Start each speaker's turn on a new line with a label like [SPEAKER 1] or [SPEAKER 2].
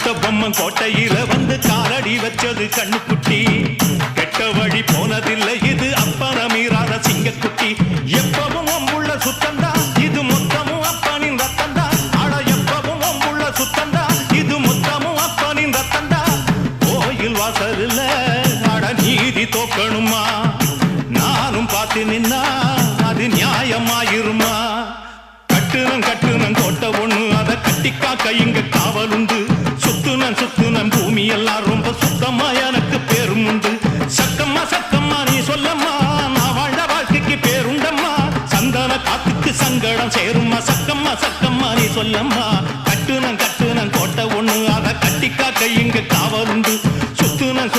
[SPEAKER 1] கட்டபொம்மன் கோட்டையில வந்து காலடி வச்சது கண்ணுக்குட்டி கெட்ட வழி போனதில்லை இது அப்பன மீறாத சிங்கக்குட்டி எப்பவும் அம்புள்ள சுத்தந்தா இது மொத்தமும் அப்பனின் ரத்தந்தா அட எப்பவும் அம்புள்ள சுத்தந்தா இது மொத்தமும் அப்பனின் ரத்தந்தா கோயில் வாசல்ல அட நீதி தோக்கணுமா நானும் பார்த்து நின்னா அது நியாயமாயிருமா கட்டுனம் கோட்டை ஒண்ணு அத கட்டிக்காக்க இங்க காவல் உண்டு சுத்துனம் பூமி எல்லாம் ரொம்ப சுத்தமா எனக்கு பேரும் உண்டு சக்கம்மா நீ சொல்லம்மா நான் வாழ்ந்த வாழ்க்கைக்கு பேருண்டம்மா சந்தன காத்துக்கு சங்கடம் சேரும்மா சக்கம்மா நீ சொல்லம்மா கட்டுனம் கோட்டை ஒண்ணு அத கட்டிக்காக்க இங்க காவல் உண்டு சுத்துனம்